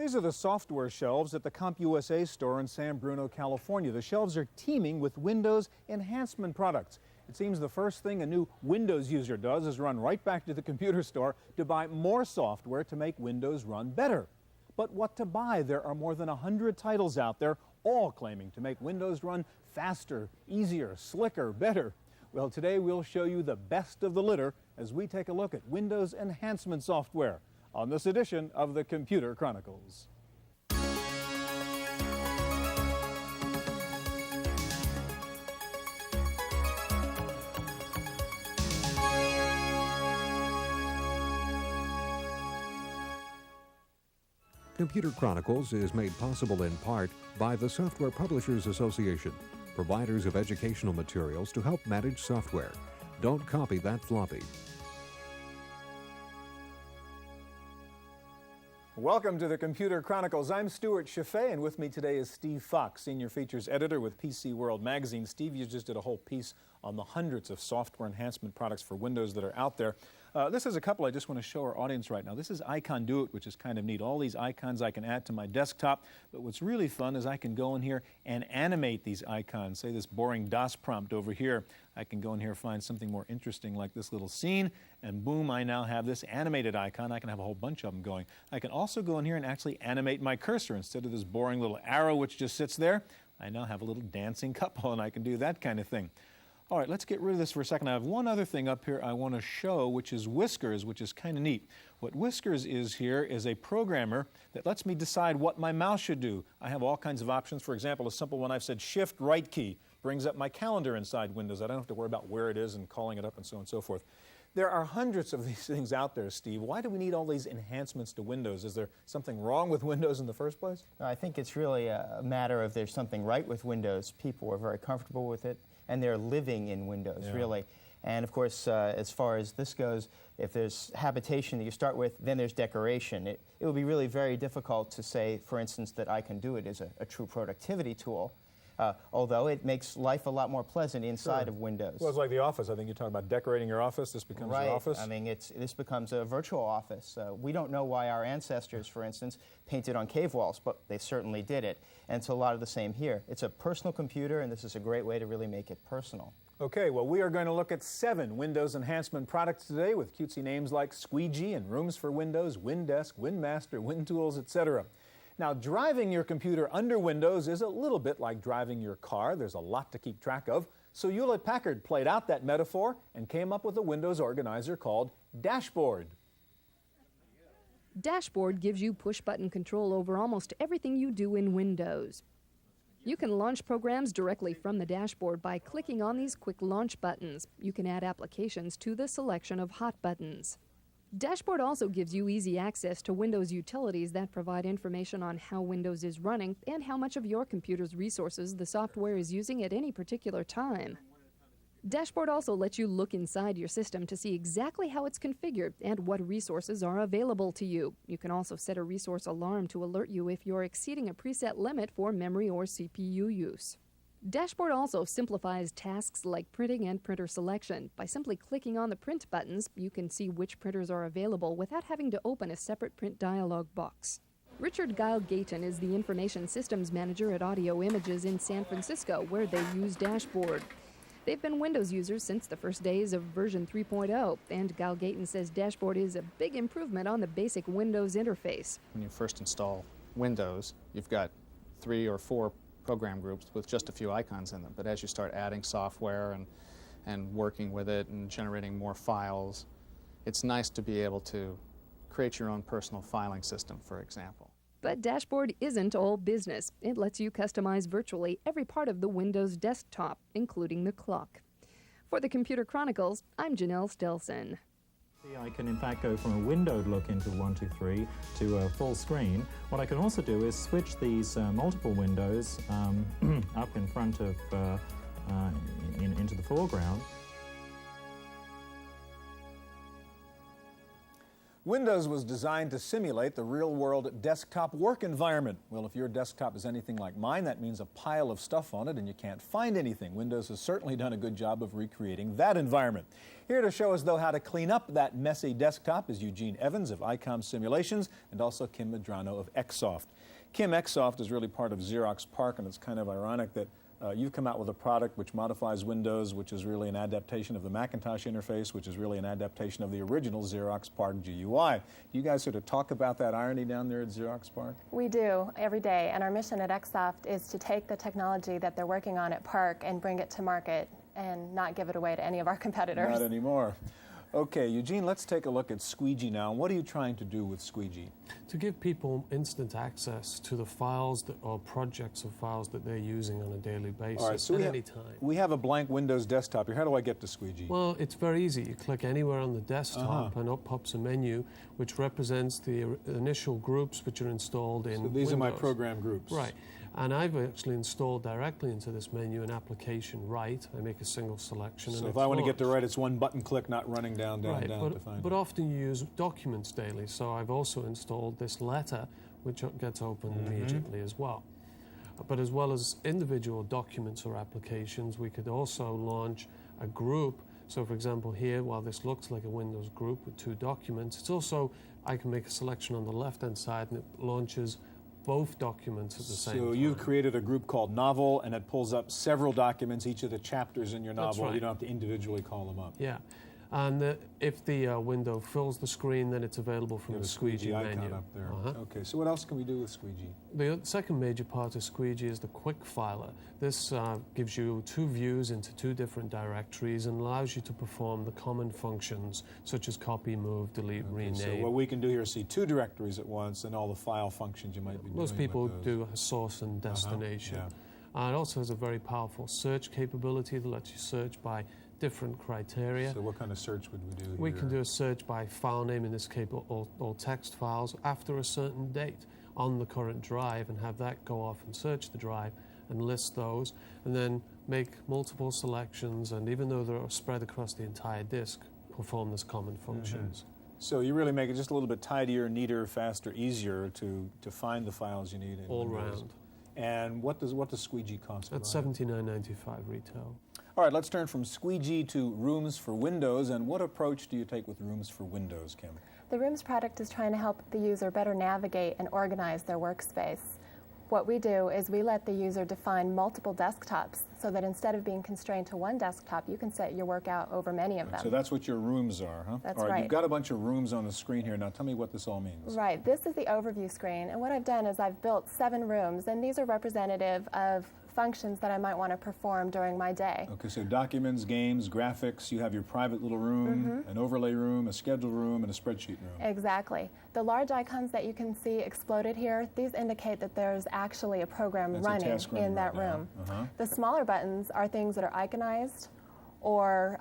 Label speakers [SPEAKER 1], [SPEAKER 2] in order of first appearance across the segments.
[SPEAKER 1] These are the software shelves at the CompUSA store in San Bruno, California. The shelves are teeming with Windows Enhancement products. It seems the first thing a new Windows user does is run right back to the computer store to buy more software to make Windows run better. But what to buy? There are more than 100 titles out there, all claiming to make Windows run faster, easier, slicker, better. Well, today we'll show you the best of the litter as we take a look at Windows Enhancement software on this edition of the Computer Chronicles.
[SPEAKER 2] Computer Chronicles is made possible in part by the Software Publishers Association, providers of educational materials to help manage software. Don't copy that floppy.
[SPEAKER 1] Welcome to the Computer Chronicles. I'm Stewart Cheifet, and with me today is Steve Fox, Senior Features Editor with PC World Magazine. Steve, you just did a whole piece on the hundreds of software enhancement products for Windows that are out there. This is a couple I just want to show our audience right now. This is Icon Do It, which is kind of neat. All these icons I can add to my desktop, but what's really fun is I can go in here and animate these icons. Say this boring DOS prompt over here. I can go in here and find something more interesting like this little scene, and boom, I now have this animated icon. I can have a whole bunch of them going. I can also go in here and actually animate my cursor. Instead of this boring little arrow which just sits there, I now have a little dancing couple, and I can do that kind of thing. All right, let's get rid of this for a second. I have one other thing up here I want to show, which is Whiskers, which is kind of neat. What Whiskers is here is a programmer that lets me decide what my mouse should do. I have all kinds of options. For example, a simple one, I've said Shift right key brings up my calendar inside Windows. I don't have to worry about where it is and calling it up and so on and so forth. There are hundreds of these things out there, Steve. Why do we need all these enhancements to Windows? Is there something wrong with Windows in the first place?
[SPEAKER 3] No, I think it's really a matter of there's something right with Windows. People are very comfortable with it, and they're living in Windows, really. And of course, as far as this goes, if there's habitation that you start with, then there's decoration. It would be really very difficult to say, for instance, that Icon Do It is a true productivity tool. Although it makes life a lot more pleasant inside of Windows.
[SPEAKER 1] Well, it's like the office. I think you're talking about decorating your office. This becomes your office.
[SPEAKER 3] I mean, this becomes a virtual office. We don't know why our ancestors, for instance, painted on cave walls, but they certainly did it. And it's a lot of the same here. It's a personal computer, and this is a great way to really make it personal.
[SPEAKER 1] Okay, well, we are going to look at 7 Windows Enhancement products today with cutesy names like Squeegee and Rooms for Windows, WinDesk, WinMaster, WinTools, etc. Now, driving your computer under Windows is a little bit like driving your car. There's a lot to keep track of. So Hewlett-Packard played out that metaphor and came up with a Windows organizer called Dashboard.
[SPEAKER 4] Dashboard gives you push-button control over almost everything you do in Windows. You can launch programs directly from the dashboard by clicking on these quick launch buttons. You can add applications to the selection of hot buttons. Dashboard also gives you easy access to Windows utilities that provide information on how Windows is running and how much of your computer's resources the software is using at any particular time. Dashboard also lets you look inside your system to see exactly how it's configured and what resources are available to you. You can also set a resource alarm to alert you if you're exceeding a preset limit for memory or CPU use. Dashboard also simplifies tasks like printing and printer selection. By simply clicking on the print buttons, you can see which printers are available without having to open a separate print dialog box. Richard Guile-Gayton is the Information Systems Manager at Audio Images in San Francisco, where they use Dashboard. They've been Windows users since the first days of version 3.0, and Guile-Gayton says Dashboard is a big improvement on the basic Windows interface.
[SPEAKER 5] When you first install Windows, you've got 3 or 4 program groups with just a few icons in them. But as you start adding software and working with it and generating more files, it's nice to be able to create your own personal filing system, for example.
[SPEAKER 4] But Dashboard isn't all business. It lets you customize virtually every part of the Windows desktop, including the clock. For the Computer Chronicles, I'm Janelle Stelson.
[SPEAKER 6] I can in fact go from a windowed look into 123 to a full screen. What I can also do is switch these multiple windows up in front of into the foreground.
[SPEAKER 1] Windows was designed to simulate the real-world desktop work environment. Well, if your desktop is anything like mine, that means a pile of stuff on it and you can't find anything. Windows has certainly done a good job of recreating that environment. Here to show us, though, how to clean up that messy desktop is Eugene Evans of ICOM Simulations and also Kim Medrano of Xsoft. Kim, Xsoft is really part of Xerox PARC, and it's kind of ironic that you've come out with a product which modifies Windows, which is really an adaptation of the Macintosh interface, which is really an adaptation of the original Xerox PARC GUI. Do you guys sort of talk about that irony down there at Xerox PARC?
[SPEAKER 7] We do, every day, and our mission at Xsoft is to take the technology that they're working on at PARC and bring it to market and not give it away to any of our competitors.
[SPEAKER 1] Not anymore. Okay, Eugene, let's take a look at Squeegee now. What are you trying to do with Squeegee?
[SPEAKER 8] To give people instant access to the files or projects of files that they're using on a daily basis.
[SPEAKER 1] All right, so
[SPEAKER 8] at any time.
[SPEAKER 1] We have a blank Windows desktop here. How do I get to Squeegee?
[SPEAKER 8] Well, it's very easy. You click anywhere on the desktop and up pops a menu which represents the initial groups which are installed in
[SPEAKER 1] So these
[SPEAKER 8] Windows.
[SPEAKER 1] are my program groups.
[SPEAKER 8] Right. And I've actually installed directly into this menu an application Write. I make a single selection.
[SPEAKER 1] So
[SPEAKER 8] and
[SPEAKER 1] if
[SPEAKER 8] it's
[SPEAKER 1] I want to get to
[SPEAKER 8] launched.
[SPEAKER 1] Write, it's one button click, not running down to find
[SPEAKER 8] But
[SPEAKER 1] it.
[SPEAKER 8] often you use documents daily, so I've also installed this letter, which gets opened immediately as well. But as well as individual documents or applications, we could also launch a group. So for example here, while this looks like a Windows group with two documents, it's also, I can make a selection on the left-hand side and it launches both documents at the same time.
[SPEAKER 1] So you've created a group called Novel, and it pulls up several documents, each of the chapters in your
[SPEAKER 8] That's
[SPEAKER 1] novel.
[SPEAKER 8] right.
[SPEAKER 1] You don't have to individually call them up.
[SPEAKER 8] Yeah. And if the window fills the screen, then it's available from
[SPEAKER 1] You have
[SPEAKER 8] the
[SPEAKER 1] a Squeegee
[SPEAKER 8] Squeegee
[SPEAKER 1] icon
[SPEAKER 8] menu.
[SPEAKER 1] up there. Okay, so what else can we do with Squeegee?
[SPEAKER 8] The second major part of Squeegee is the quick filer. This gives you two views into two different directories and allows you to perform the common functions such as copy, move, delete, rename.
[SPEAKER 1] So what we can do here is see two directories at once and all the file functions you might be doing.
[SPEAKER 8] Most people
[SPEAKER 1] with those.
[SPEAKER 8] do a source and destination.
[SPEAKER 1] Yeah.
[SPEAKER 8] It also has a very powerful search capability that lets you search by different criteria.
[SPEAKER 1] So what kind of search would we do here?
[SPEAKER 8] We can do a search by file name, in this case all text files, after a certain date on the current drive, and have that go off and search the drive and list those, and then make multiple selections, and even though they're spread across the entire disk, perform this common functions.
[SPEAKER 1] So you really make it just a little bit tidier, neater, faster, easier to find the files you need in
[SPEAKER 8] All
[SPEAKER 1] Windows.
[SPEAKER 8] round.
[SPEAKER 1] And what does Squeegee cost?
[SPEAKER 8] That's
[SPEAKER 1] around?
[SPEAKER 8] $79.95 retail.
[SPEAKER 1] All right, let's turn from Squeegee to Rooms for Windows. And what approach do you take with Rooms for Windows, Kim?
[SPEAKER 7] The Rooms product is trying to help the user better navigate and organize their workspace. What we do is we let the user define multiple desktops so that instead of being constrained to one desktop, you can set your work out over many of them.
[SPEAKER 1] So that's what your rooms are, huh?
[SPEAKER 7] That's
[SPEAKER 1] all right.
[SPEAKER 7] right.
[SPEAKER 1] You've got a bunch of rooms on the screen here. Now tell me what this all means.
[SPEAKER 7] Right, this is the overview screen, and what I've done is I've built 7 rooms, and these are representative of functions that I might want to perform during my day.
[SPEAKER 1] Okay, so documents, games, graphics, you have your private little room, an overlay room, a schedule room, and a spreadsheet room.
[SPEAKER 7] Exactly. The large icons that you can see exploded here, these indicate that there's actually a program
[SPEAKER 1] That's a
[SPEAKER 7] running
[SPEAKER 1] task running
[SPEAKER 7] in that
[SPEAKER 1] right now.
[SPEAKER 7] room. The smaller buttons are things that are iconized or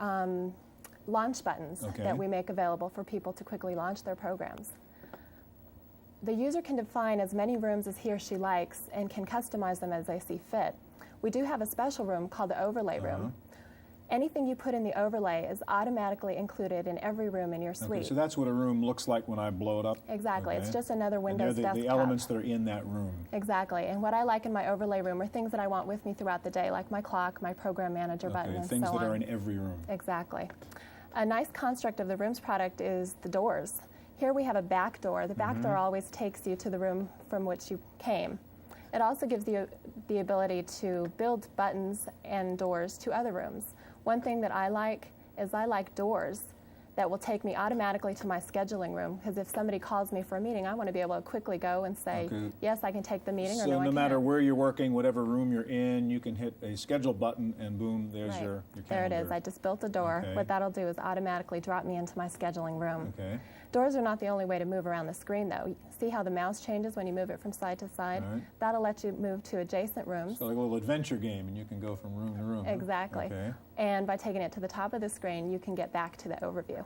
[SPEAKER 7] launch buttons that we make available for people to quickly launch their programs. The user can define as many rooms as he or she likes and can customize them as they see fit. We do have a special room called the overlay room. Anything you put in the overlay is automatically included in every room in your suite.
[SPEAKER 1] Okay, so that's what a room looks like when I blow it up?
[SPEAKER 7] Exactly.
[SPEAKER 1] Okay.
[SPEAKER 7] It's just another
[SPEAKER 1] And
[SPEAKER 7] Windows
[SPEAKER 1] they're
[SPEAKER 7] desktop.
[SPEAKER 1] the elements that are in that room.
[SPEAKER 7] Exactly. And what I like in my overlay room are things that I want with me throughout the day, like my clock, my program manager button, and
[SPEAKER 1] things
[SPEAKER 7] so
[SPEAKER 1] that
[SPEAKER 7] on.
[SPEAKER 1] are in every room.
[SPEAKER 7] Exactly. A nice construct of the Rooms product is the doors. Here we have a back door. The back door always takes you to the room from which you came. It also gives you the ability to build buttons and doors to other rooms. One thing that I like is I like doors that will take me automatically to my scheduling room, because if somebody calls me for a meeting, I want to be able to quickly go and say, yes, I can take the meeting, or no, I
[SPEAKER 1] So
[SPEAKER 7] can't.
[SPEAKER 1] no matter where you're working, whatever room you're in, you can hit a schedule button and boom, there's your calendar.
[SPEAKER 7] There it is. I just built a door.
[SPEAKER 1] Okay.
[SPEAKER 7] What that'll do is automatically drop me into my scheduling room.
[SPEAKER 1] Okay.
[SPEAKER 7] Doors are not the only way to move around the screen, though. See how the mouse changes when you move it from side to side?
[SPEAKER 1] Right.
[SPEAKER 7] That'll let you move to adjacent rooms.
[SPEAKER 1] So like a little adventure game, and you can go from room to room. huh?
[SPEAKER 7] Exactly.
[SPEAKER 1] Okay.
[SPEAKER 7] And by taking it to the top of the screen, you can get back to the overview.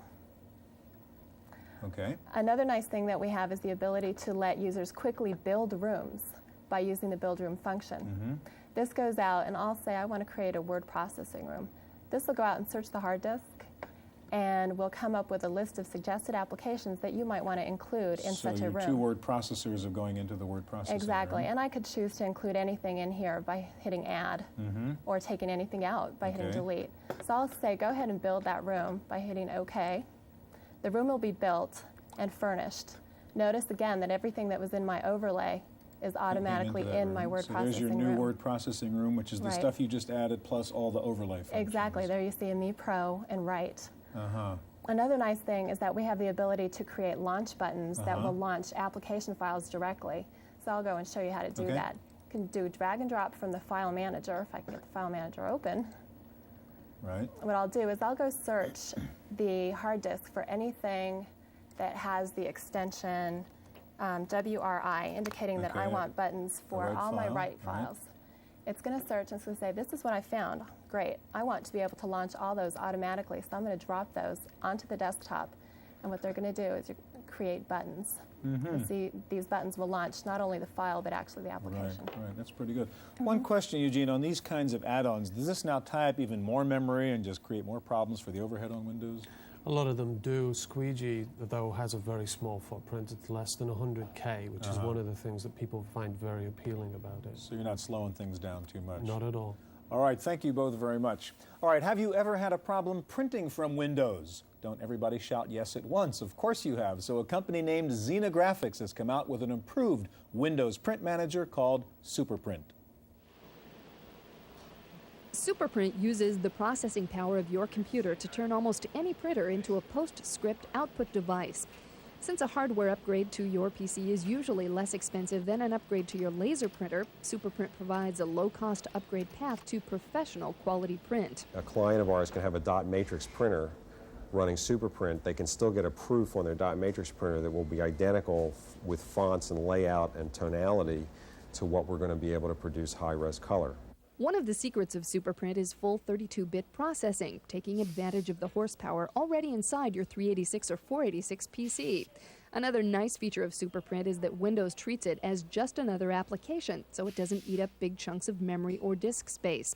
[SPEAKER 1] Okay.
[SPEAKER 7] Another nice thing that we have is the ability to let users quickly build rooms by using the build room function. This goes out, and I'll say I want to create a word processing room. This will go out and search the hard disk and we'll come up with a list of suggested applications that you might want to include in such a room.
[SPEAKER 1] So your 2 word processors are going into the word processor.
[SPEAKER 7] Exactly,
[SPEAKER 1] room.
[SPEAKER 7] and I could choose to include anything in here by hitting add, or taking anything out by hitting delete. So I'll say go ahead and build that room by hitting OK. The room will be built and furnished. Notice again that everything that was in my overlay is automatically in my word processing room.
[SPEAKER 1] So there's your new word processing room, which is the stuff you just added plus all the overlay functions.
[SPEAKER 7] Exactly. There you see a Me Pro and Write. Another nice thing is that we have the ability to create launch buttons that will launch application files directly. So I'll go and show you how to do that. You can do drag and drop from the file manager, if I can get the file manager open.
[SPEAKER 1] Right.
[SPEAKER 7] What I'll do is I'll go search the hard disk for anything that has the extension WRI, indicating that I want buttons for all my Write files. It's going to search and it's going to say, this is what I found. Great. I want to be able to launch all those automatically, so I'm going to drop those onto the desktop. And what they're going to do is create buttons. And see, these buttons will launch not only the file, but actually the application.
[SPEAKER 1] Right. That's pretty good. One question, Eugene, on these kinds of add-ons, does this now tie up even more memory and just create more problems for the overhead on Windows?
[SPEAKER 8] A lot of them do. Squeegee, though, has a very small footprint. It's less than 100K, which is one of the things that people find very appealing about it.
[SPEAKER 1] So you're not slowing things down too much?
[SPEAKER 8] Not at all.
[SPEAKER 1] All right, thank you both very much. All right, have you ever had a problem printing from Windows? Don't everybody shout yes at once. Of course you have. So a company named Xenographics has come out with an improved Windows print manager called SuperPrint.
[SPEAKER 4] SuperPrint uses the processing power of your computer to turn almost any printer into a PostScript output device. Since a hardware upgrade to your PC is usually less expensive than an upgrade to your laser printer, SuperPrint provides a low-cost upgrade path to professional quality print.
[SPEAKER 9] A client of ours can have a dot matrix printer running SuperPrint. They can still get a proof on their dot matrix printer that will be identical with fonts and layout and tonality to what we're going to be able to produce high-res color.
[SPEAKER 4] One of the secrets of SuperPrint is full 32-bit processing, taking advantage of the horsepower already inside your 386 or 486 PC. Another nice feature of SuperPrint is that Windows treats it as just another application, so it doesn't eat up big chunks of memory or disk space.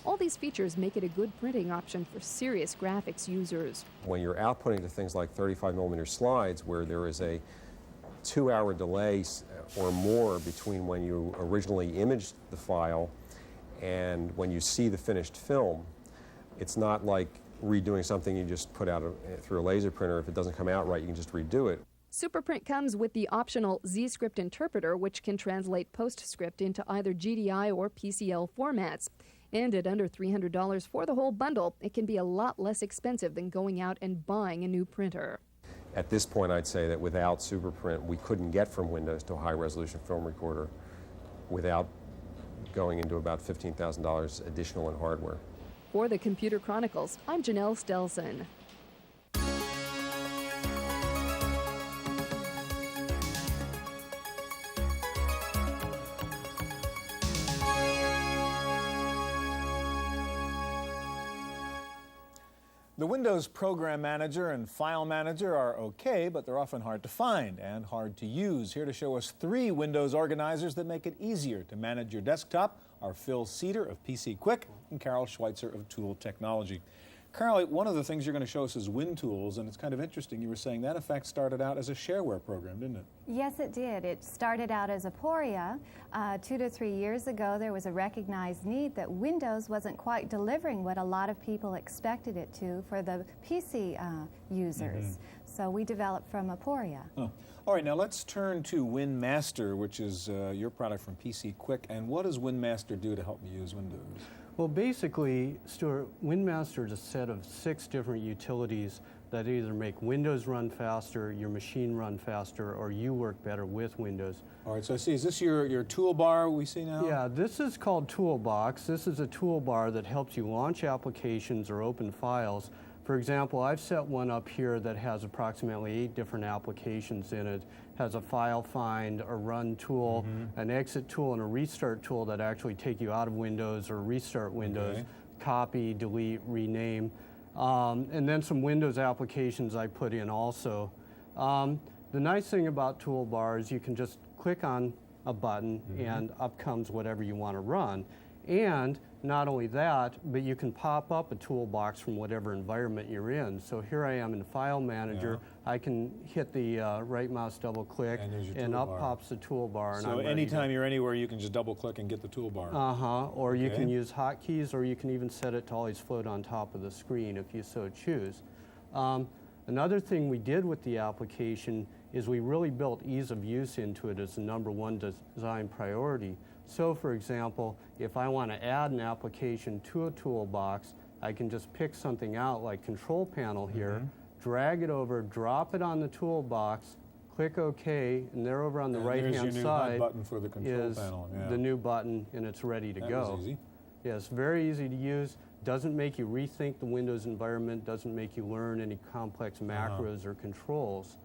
[SPEAKER 4] All these features make it a good printing option for serious graphics users.
[SPEAKER 9] When you're outputting to things like 35mm slides, where there is a 2-hour delay or more between when you originally imaged the file and when you see the finished film, it's not like redoing something you just put out through a laser printer. If it doesn't come out right, you can just redo it.
[SPEAKER 4] SuperPrint comes with the optional Z-Script interpreter, which can translate PostScript into either GDI or PCL formats. And at under $300 for the whole bundle, it can be a lot less expensive than going out and buying a new printer.
[SPEAKER 9] At this point, I'd say that without SuperPrint, we couldn't get from Windows to a high-resolution film recorder without going into about $15,000 additional in hardware.
[SPEAKER 4] For the Computer Chronicles, I'm Janelle Stelson.
[SPEAKER 1] The Windows Program Manager and File Manager are okay, but they're often hard to find and hard to use. Here to show us 3 Windows organizers that make it easier to manage your desktop are Phil Cedar of PC Quick and Carol Schweitzer of Tool Technology. Carol, one of the things you're going to show us is WinTools, and it's kind of interesting. You were saying that, in fact, started out as a shareware program, didn't it?
[SPEAKER 10] Yes, it did. It started out as Aporia. 2 to 3 years ago, there was a recognized need that Windows wasn't quite delivering what a lot of people expected it to for the PC users. So we developed from Aporia.
[SPEAKER 1] Oh. All right, now let's turn to WinMaster, which is your product from PC Quick. And what does WinMaster do to help me use Windows?
[SPEAKER 11] Well, basically, Stuart, WinMaster is a set of 6 different utilities that either make Windows run faster, your machine run faster, or you work better with Windows.
[SPEAKER 1] All right, so I see, is this your toolbar we see now?
[SPEAKER 11] Yeah, this is called Toolbox. This is a toolbar that helps you launch applications or open files. For example, I've set one up here that has approximately 8 different applications in it. Has a file find, a run tool, an exit tool, and a restart tool that actually take you out of Windows or restart Windows, copy, delete, rename, and then some Windows applications I put in also. The nice thing about toolbars, you can just click on a button and up comes whatever you want to run. And Not only that, but you can pop up a toolbox from whatever environment you're in. So here I am in File Manager. I can hit the right mouse double click, and up pops the toolbar.
[SPEAKER 1] So anytime you're anywhere, you can just double click and get the toolbar.
[SPEAKER 11] Or you can use hotkeys, or you can even set it to always float on top of the screen if you so choose. Another thing we did with the application is we really built ease of use into it as the #1 design priority. So for example, if I want to add an application to a toolbox, I can just pick something out like Control Panel here, drag it over, drop it on the toolbox, click OK, and there over on the right-hand side
[SPEAKER 1] button for the control
[SPEAKER 11] is
[SPEAKER 1] panel.
[SPEAKER 11] the new button, and it's ready to go.
[SPEAKER 1] That was easy.
[SPEAKER 11] Yes, very easy to use. Doesn't make you rethink the Windows environment, doesn't make you learn any complex macros or controls.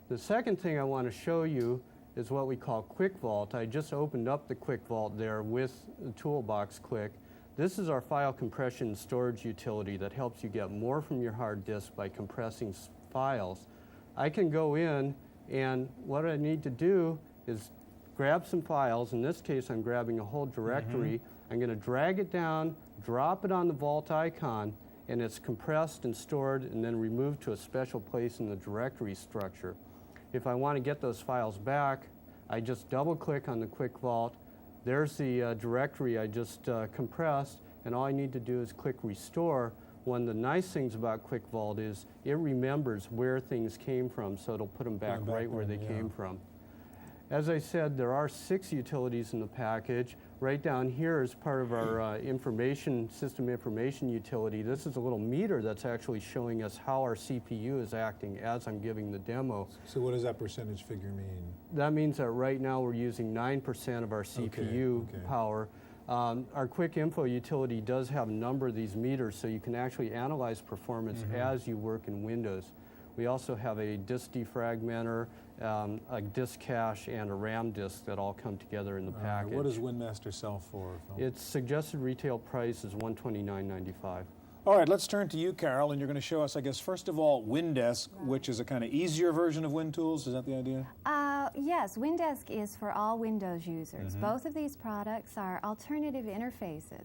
[SPEAKER 11] The second thing I want to show you is what we call Quick Vault. I just opened up the Quick Vault there with the toolbox click. This is our file compression storage utility that helps you get more from your hard disk by compressing files. I can go in, and what I need to do is grab some files. In this case, I'm grabbing a whole directory. I'm going to drag it down, drop it on the Vault icon, and it's compressed and stored and then removed to a special place in the directory structure. If I want to get those files back, I just double-click on the Quick Vault. There's the directory I just compressed, and all I need to do is click Restore. One of the nice things about Quick Vault is it remembers where things came from, so it'll put them back right where they came from. As I said, there are 6 utilities in the package. Right down here is part of our system information utility. This is a little meter that's actually showing us how our CPU is acting as I'm giving the demo.
[SPEAKER 1] So what does that percentage figure mean?
[SPEAKER 11] That means that right now we're using 9% of our CPU power. Our Quick Info utility does have a number of these meters, so you can actually analyze performance as you work in Windows. We also have a disk defragmenter, a disk cache, and a RAM disk that all come together in the package.
[SPEAKER 1] What does WinMaster sell for, Phil?
[SPEAKER 11] Its suggested retail price is $129.95.
[SPEAKER 1] All right, let's turn to you, Carol, and you're going to show us, I guess, first of all, WinDesk, which is a kind of easier version of WinTools. Is that the idea?
[SPEAKER 10] Yes, WinDesk is for all Windows users. Both of these products are alternative interfaces.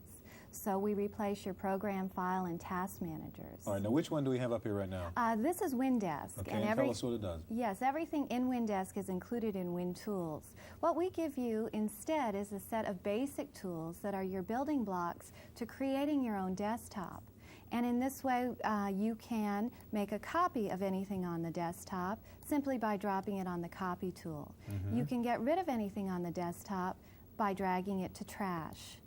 [SPEAKER 10] So we replace your program, file, and task managers.
[SPEAKER 1] All right, now which one do we have up here right now?
[SPEAKER 10] This is WinDesk.
[SPEAKER 1] Okay, and tell us what it does.
[SPEAKER 10] Yes, everything in WinDesk is included in WinTools. What we give you instead is a set of basic tools that are your building blocks to creating your own desktop. And in this way, you can make a copy of anything on the desktop simply by dropping it on the Copy tool. You can get rid of anything on the desktop by dragging it to Trash.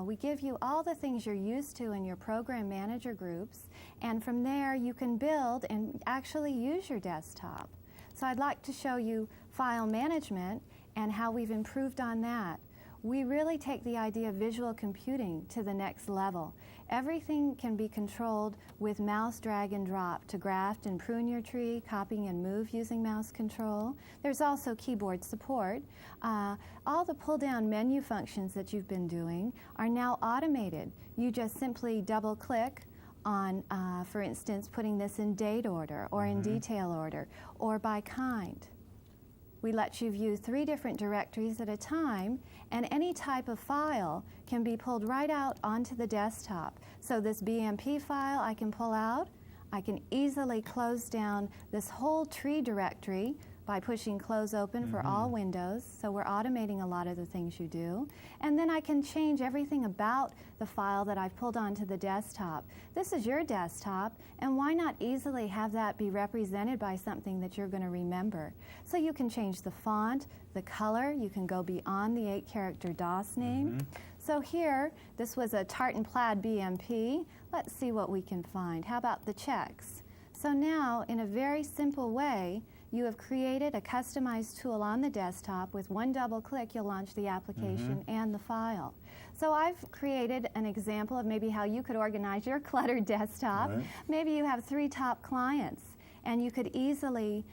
[SPEAKER 10] We give you all the things you're used to in your program manager groups, and from there you can build and actually use your desktop. So I'd like to show you file management and how we've improved on that. We really take the idea of visual computing to the next level. Everything can be controlled with mouse drag and drop to graft and prune your tree, copying and move using mouse control. There's also keyboard support. All the pull-down menu functions that you've been doing are now automated. You just simply double-click on, for instance, putting this in date order or in detail order or by kind. We let you view 3 different directories at a time, and any type of file can be pulled right out onto the desktop. So this BMP file I can pull out. I can easily close down this whole tree directory by pushing Close Open for all Windows, so we're automating a lot of the things you do. And then I can change everything about the file that I've pulled onto the desktop. This is your desktop, and why not easily have that be represented by something that you're going to remember? So you can change the font, the color, you can go beyond the 8-character DOS name. So here, this was a tartan plaid BMP. Let's see what we can find. How about the checks? So now, in a very simple way, you have created a customized tool on the desktop. With one double click, you'll launch the application and the file. So I've created an example of maybe how you could organize your cluttered desktop. Maybe you have 3 top clients, and you could easily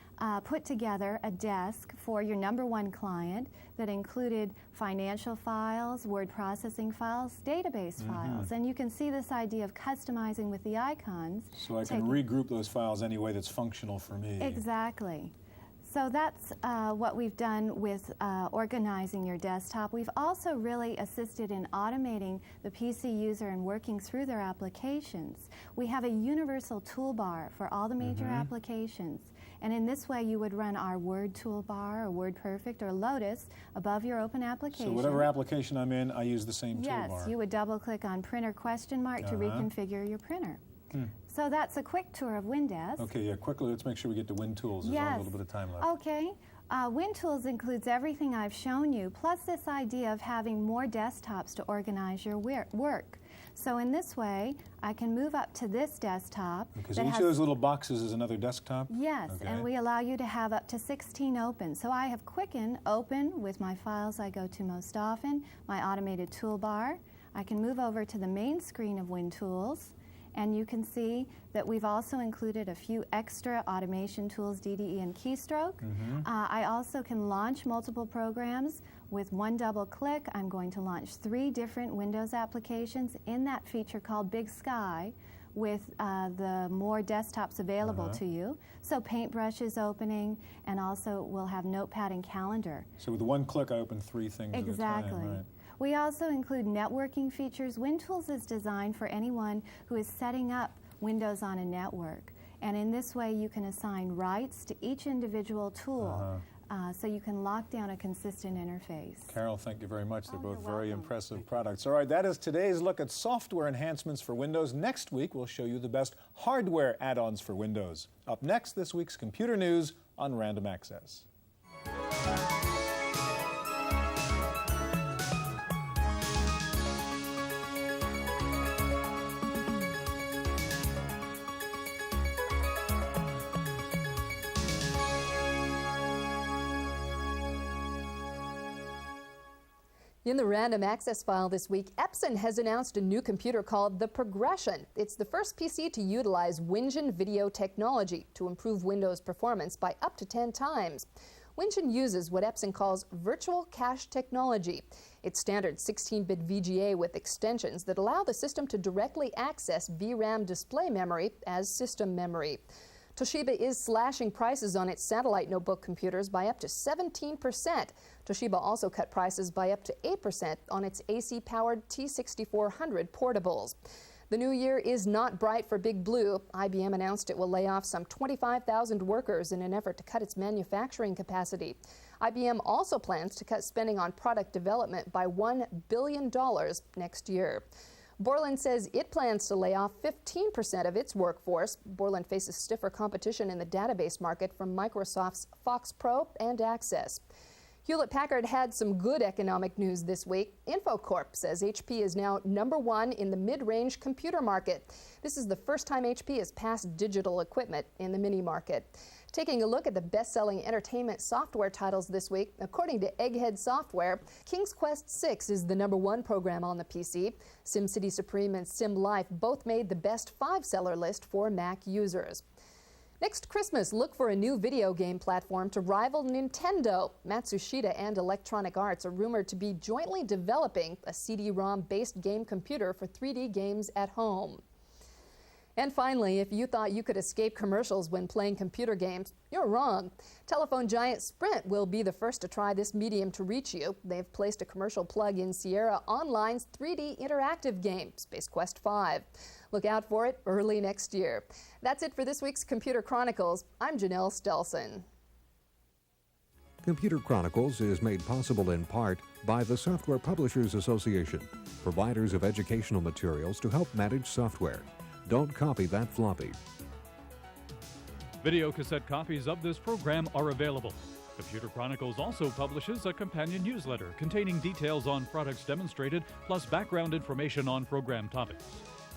[SPEAKER 10] put together a desk for your #1 client that included financial files, word processing files, database files. And you can see this idea of customizing with the icons.
[SPEAKER 1] So I can regroup those files any way that's functional for me.
[SPEAKER 10] Exactly. So that's what we've done with organizing your desktop. We've also really assisted in automating the PC user and working through their applications. We have a universal toolbar for all the major applications. And in this way, you would run our Word toolbar, or WordPerfect, or Lotus above your open application.
[SPEAKER 1] So whatever application I'm in, I use the same toolbar.
[SPEAKER 10] Yes, you would double-click on Printer ? To reconfigure your printer. So that's a quick tour of Windesk.
[SPEAKER 1] Okay, yeah, quickly, let's make sure we get to WinTools. There's only a little bit of time left.
[SPEAKER 10] Okay. WinTools includes everything I've shown you, plus this idea of having more desktops to organize your work. So in this way, I can move up to this desktop.
[SPEAKER 1] Because each of those little boxes is another desktop?
[SPEAKER 10] Yes, and we allow you to have up to 16 open. So I have Quicken open with my files I go to most often, my automated toolbar. I can move over to the main screen of WinTools, and you can see that we've also included a few extra automation tools, DDE and keystroke. I also can launch multiple programs with one double click. I'm going to launch 3 different Windows applications in that feature called Big Sky with the more desktops available to you. So Paintbrush is opening, and also we'll have Notepad and Calendar.
[SPEAKER 1] So with one click, I open 3 things at a time.
[SPEAKER 10] Exactly.
[SPEAKER 1] Right.
[SPEAKER 10] We also include networking features. WinTools is designed for anyone who is setting up Windows on a network. And in this way, you can assign rights to each individual tool. So you can lock down a consistent interface.
[SPEAKER 1] Carol, thank you very much. They're both very impressive products. All right, that is today's look at software enhancements for Windows. Next week, we'll show you the best hardware add-ons for Windows. Up next, this week's computer news on Random Access.
[SPEAKER 4] In the Random Access file this week, Epson has announced a new computer called the Progression. It's the first PC to utilize Wingen video technology to improve Windows performance by up to 10 times. Wingen uses what Epson calls virtual cache technology. It's standard 16-bit VGA with extensions that allow the system to directly access VRAM display memory as system memory. Toshiba is slashing prices on its satellite notebook computers by up to 17%. Toshiba also cut prices by up to 8% on its AC-powered T6400 portables. The new year is not bright for Big Blue. IBM announced it will lay off some 25,000 workers in an effort to cut its manufacturing capacity. IBM also plans to cut spending on product development by $1 billion next year. Borland says it plans to lay off 15% of its workforce. Borland faces stiffer competition in the database market from Microsoft's Fox Pro and Access. Hewlett-Packard had some good economic news this week. Infocorp says HP is now #1 in the mid-range computer market. This is the first time HP has passed digital equipment in the mini market. Taking a look at the best-selling entertainment software titles this week, according to Egghead Software, King's Quest VI is the #1 program on the PC. SimCity Supreme and Sim Life both made the best 5-seller list for Mac users. Next Christmas, look for a new video game platform to rival Nintendo. Matsushita and Electronic Arts are rumored to be jointly developing a CD-ROM-based game computer for 3D games at home. And finally, if you thought you could escape commercials when playing computer games, you're wrong. Telephone giant Sprint will be the first to try this medium to reach you. They've placed a commercial plug in Sierra Online's 3D interactive game, Space Quest 5. Look out for it early next year. That's it for this week's Computer Chronicles. I'm Janelle Stelson.
[SPEAKER 2] Computer Chronicles is made possible in part by the Software Publishers Association, providers of educational materials to help manage software. Don't copy that floppy.
[SPEAKER 12] Video cassette copies of this program are available. Computer Chronicles also publishes a companion newsletter containing details on products demonstrated, plus background information on program topics.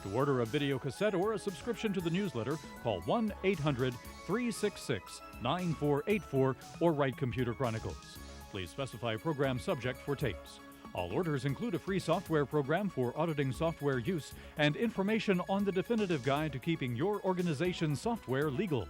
[SPEAKER 12] To order a video cassette or a subscription to the newsletter, call 1-800-366-9484 or write Computer Chronicles. Please specify program subject for tapes. All orders include a free software program for auditing software use and information on the definitive guide to keeping your organization's software legal.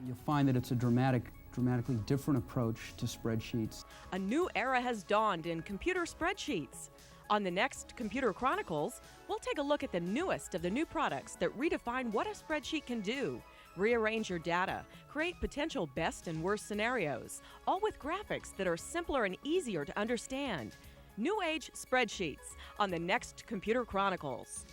[SPEAKER 13] You'll find that it's a dramatically different approach to spreadsheets.
[SPEAKER 14] A new era has dawned in computer spreadsheets. On the next Computer Chronicles, we'll take a look at the newest of the new products that redefine what a spreadsheet can do. Rearrange your data, create potential best and worst scenarios, all with graphics that are simpler and easier to understand. New Age Spreadsheets on the next Computer Chronicles.